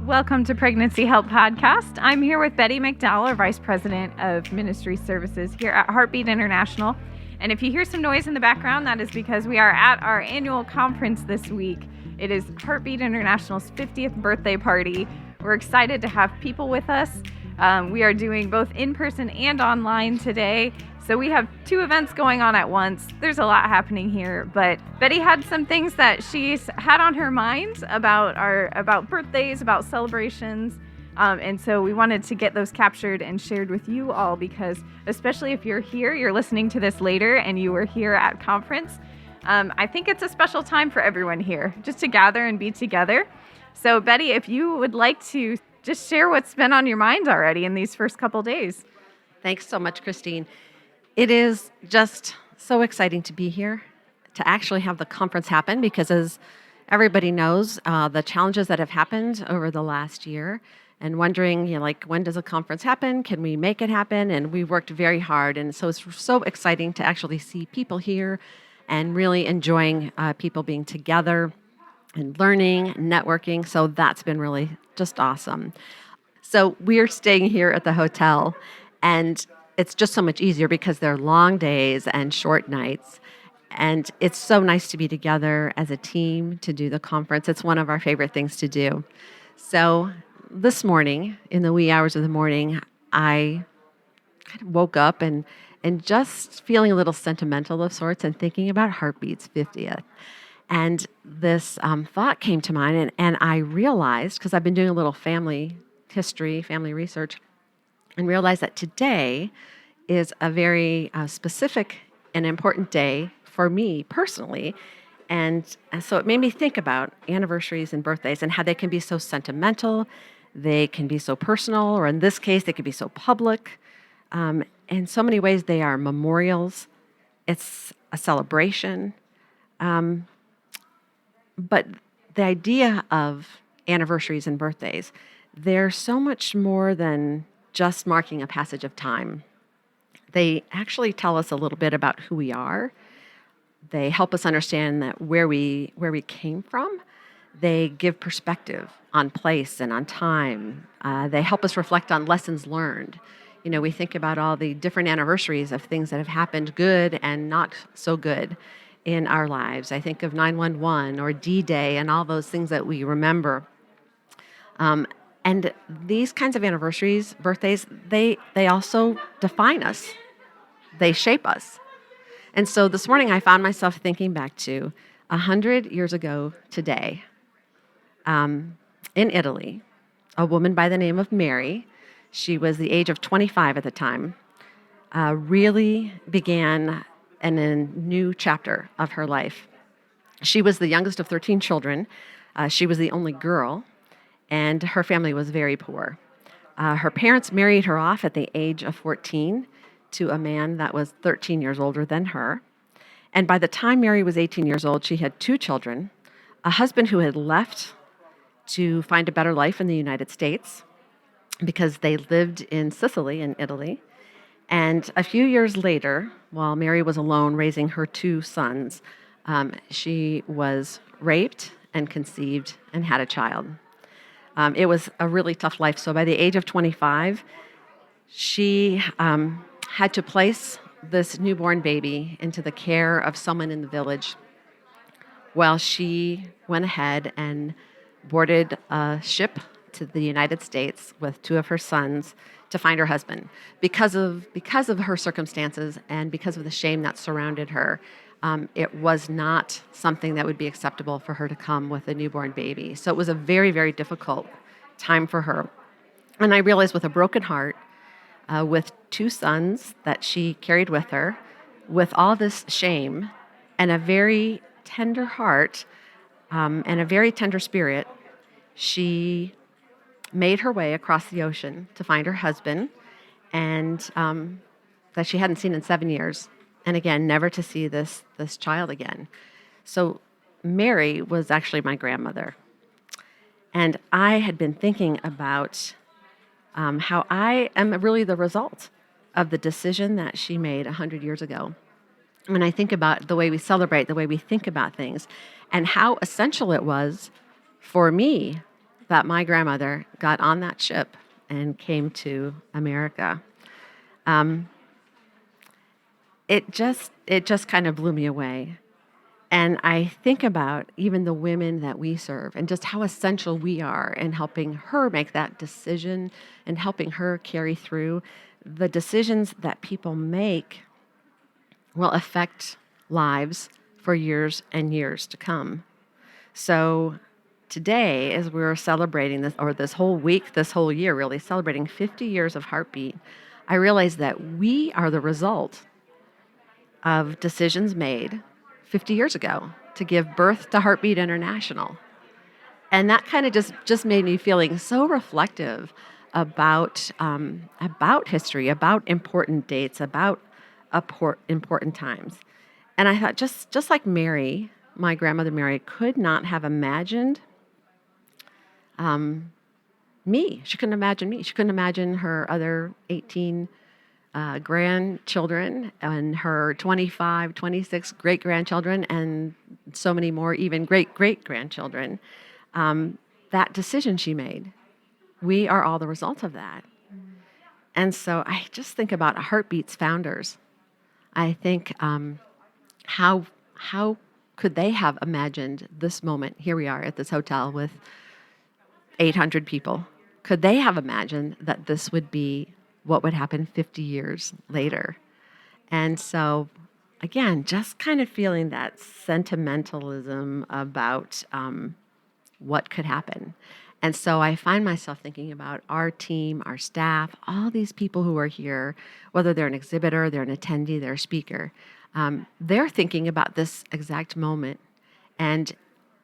Welcome to Pregnancy Help Podcast. I'm here with Betty McDowell, our Vice President of Ministry Services here at Heartbeat International. And if you hear some noise in the background, that is because we are at our annual conference this week. It is Heartbeat International's 50th birthday party. We're excited to have people with us. We are doing both in-person and online today. So we have two events going on at once. There's a lot happening here, but Betty had some things that she's had on her mind about birthdays, about celebrations. And so we wanted to get those captured and shared with you all because especially if you're here, you're listening to this later and you were here at conference, I think it's a special time for everyone here just to gather and be together. So Betty, if you would like to just share what's been on your mind already in these first couple days. Thanks so much, Christine. It is just so exciting to be here, to actually have the conference happen because as everybody knows, the challenges that have happened over the last year and wondering, when does a conference happen? Can we make it happen? And we worked very hard. And so it's so exciting to actually see people here and really enjoying people being together and learning, networking. So that's been really just awesome. So we're staying here at the hotel and it's just so much easier because they're long days and short nights. And it's so nice to be together as a team to do the conference. It's one of our favorite things to do. So this morning, in the wee hours of the morning, I kind of woke up and just feeling a little sentimental of sorts and thinking about Heartbeat's 50th. And this thought came to mind, and I realized, because I've been doing a little family history, family research, and realized that today is a very specific and important day for me personally. And so it made me think about anniversaries and birthdays and how they can be so sentimental, they can be so personal, or in this case, they can be so public. In so many ways, they are memorials. It's a celebration. But the idea of anniversaries and birthdays, they're so much more than just marking a passage of time. They actually tell us a little bit about who we are. They help us understand that where we came from. They give perspective on place and on time. They help us reflect on lessons learned. We think about all the different anniversaries of things that have happened, good and not so good in our lives. I think of 9/11 or D-Day and all those things that we remember. And these kinds of anniversaries, birthdays, they also define us. They shape us. And so this morning I found myself thinking back to 100 years ago today in Italy, a woman by the name of Mary, she was the age of 25 at the time, really began a new chapter of her life. She was the youngest of 13 children. She was the only girl. And her family was very poor. Her parents married her off at the age of 14 to a man that was 13 years older than her. And by the time Mary was 18 years old, she had two children, a husband who had left to find a better life in the United States because they lived in Sicily in Italy. And a few years later, while Mary was alone raising her two sons, she was raped and conceived and had a child. It was a really tough life. So by the age of 25, she had to place this newborn baby into the care of someone in the village while she went ahead and boarded a ship to the United States with two of her sons to find her husband. Because of her circumstances and because of the shame that surrounded her, it was not something that would be acceptable for her to come with a newborn baby. So it was a very, very difficult time for her. And I realized with a broken heart, with two sons that she carried with her, with all this shame and a very tender heart and a very tender spirit, she made her way across the ocean to find her husband and that she hadn't seen in 7 years. And again, never to see this child again. So Mary was actually my grandmother. And I had been thinking about how I am really the result of the decision that she made 100 years ago. When I think about the way we celebrate, the way we think about things, and how essential it was for me that my grandmother got on that ship and came to America. Um, it just kind of blew me away. And I think about even the women that we serve and just how essential we are in helping her make that decision and helping her carry through. The decisions that people make will affect lives for years and years to come. So today, as we're celebrating this, or this whole week, this whole year, really celebrating 50 years of Heartbeat, I realize that we are the result of decisions made 50 years ago to give birth to Heartbeat International. And that kind of just made me feeling so reflective about history, about important dates, about important times. And I thought, just like Mary, my grandmother Mary, could not have imagined me. She couldn't imagine me. She couldn't imagine her other 18 grandchildren and her 25, 26 great-grandchildren and so many more, even great-great-grandchildren. That decision she made, we are all the result of that. And so I just think about Heartbeat's founders. I think how could they have imagined this moment? Here we are at this hotel with 800 people. Could they have imagined that this would be what would happen 50 years later? And so, again, just kind of feeling that sentimentalism about what could happen. And so I find myself thinking about our team, our staff, all these people who are here, whether they're an exhibitor, they're an attendee, they're a speaker. They're thinking about this exact moment, and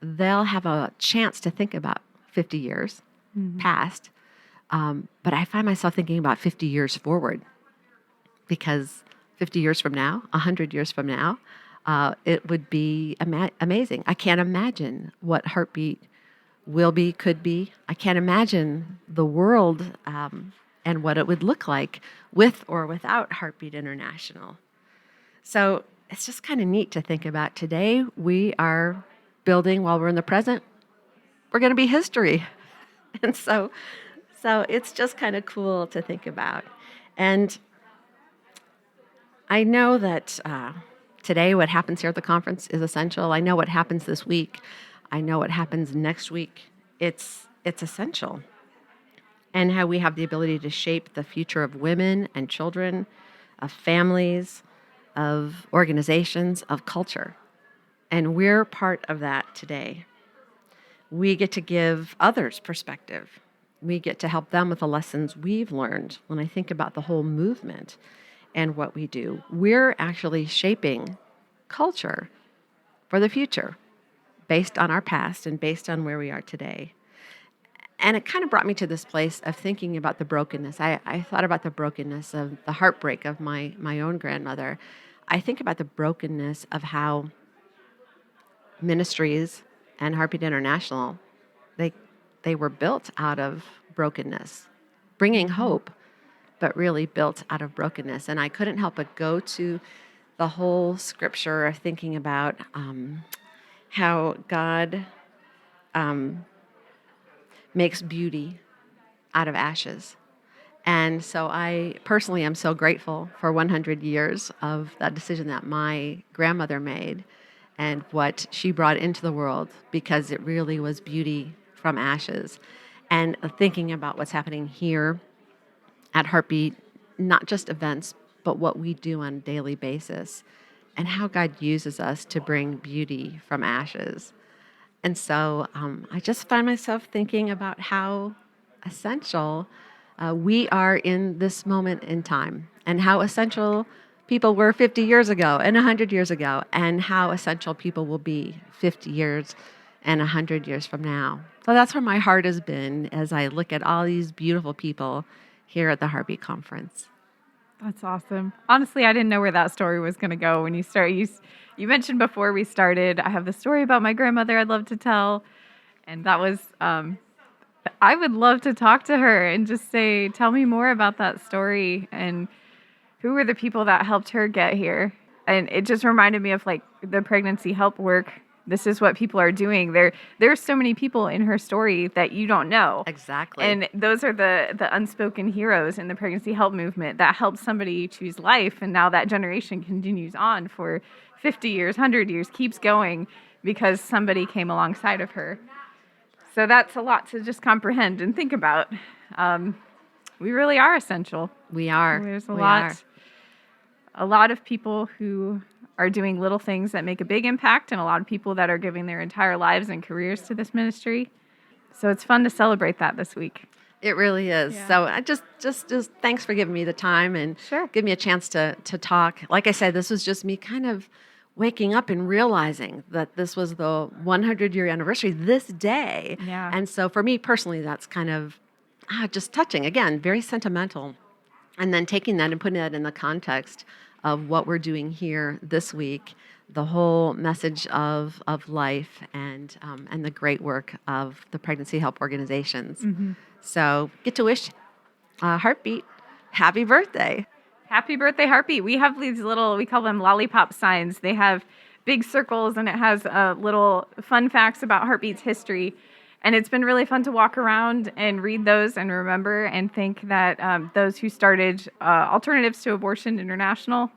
they'll have a chance to think about 50 years past. But I find myself thinking about 50 years forward, because 50 years from now, 100 years from now, it would be amazing. I can't imagine what Heartbeat will be, could be. I can't imagine the world and what it would look like with or without Heartbeat International. So it's just kind of neat to think about. Today, we are building, while we're in the present, we're going to be history. And so it's just kind of cool to think about. And I know that today what happens here at the conference is essential. I know what happens this week. I know what happens next week. It's essential. And how we have the ability to shape the future of women and children, of families, of organizations, of culture. And we're part of that today. We get to give others perspective. We get to help them with the lessons we've learned. When I think about the whole movement and what we do, we're actually shaping culture for the future based on our past and based on where we are today. And it kind of brought me to this place of thinking about the brokenness. I thought about the brokenness of the heartbreak of my own grandmother. I think about the brokenness of how ministries and Heartbeat International, they were built out of brokenness, bringing hope, but really built out of brokenness. And I couldn't help but go to the whole scripture of thinking about how God makes beauty out of ashes. And so I personally am so grateful for 100 years of that decision that my grandmother made and what she brought into the world, because it really was beauty from ashes. And thinking about what's happening here at Heartbeat, not just events, but what we do on a daily basis, and how God uses us to bring beauty from ashes. And so I just find myself thinking about how essential we are in this moment in time, and how essential people were 50 years ago and 100 years ago, and how essential people will be 50 years and 100 years from now. So that's where my heart has been as I look at all these beautiful people here at the Heartbeat Conference. That's awesome. Honestly, I didn't know where that story was going to go when you start. You mentioned before we started, I have the story about my grandmother I'd love to tell. And that was, I would love to talk to her and just say, tell me more about that story and who were the people that helped her get here. And it just reminded me of like the pregnancy help work this is what people are doing. There's so many people in her story that you don't know. Exactly. And those are the unspoken heroes in the pregnancy help movement that helped somebody choose life. And now that generation continues on for 50 years, 100 years, keeps going because somebody came alongside of her. So that's a lot to just comprehend and think about. We really are essential. We are. There's a lot of people who are doing little things that make a big impact, and a lot of people that are giving their entire lives and careers to this ministry. So it's fun to celebrate that this week. It really is. Yeah. So I just thanks for giving me the time and Sure. give me a chance to talk. Like I said, this was just me kind of waking up and realizing that this was the 100-year anniversary this day. Yeah. And so for me personally, that's kind of just touching. Again, very sentimental. And then taking that and putting that in the context of what we're doing here this week, the whole message of life and the great work of the pregnancy help organizations. Mm-hmm. So get to wish Heartbeat happy birthday. Happy birthday, Heartbeat. We have these little, we call them lollipop signs. They have big circles, and it has little fun facts about Heartbeat's history. And it's been really fun to walk around and read those and remember and think that those who started Alternatives to Abortion International,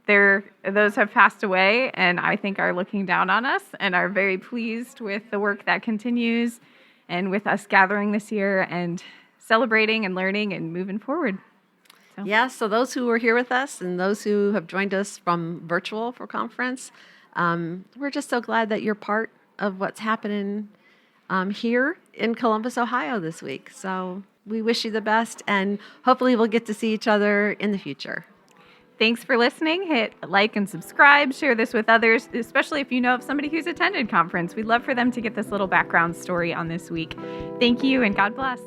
those have passed away, and I think are looking down on us and are very pleased with the work that continues and with us gathering this year and celebrating and learning and moving forward. Yeah, so those who are here with us and those who have joined us from virtual for conference, we're just so glad that you're part of what's happening here in Columbus, Ohio this week. So we wish you the best, and hopefully we'll get to see each other in the future. Thanks for listening. Hit like and subscribe. Share this with others, especially if you know of somebody who's attended conference. We'd love for them to get this little background story on this week. Thank you, and God bless.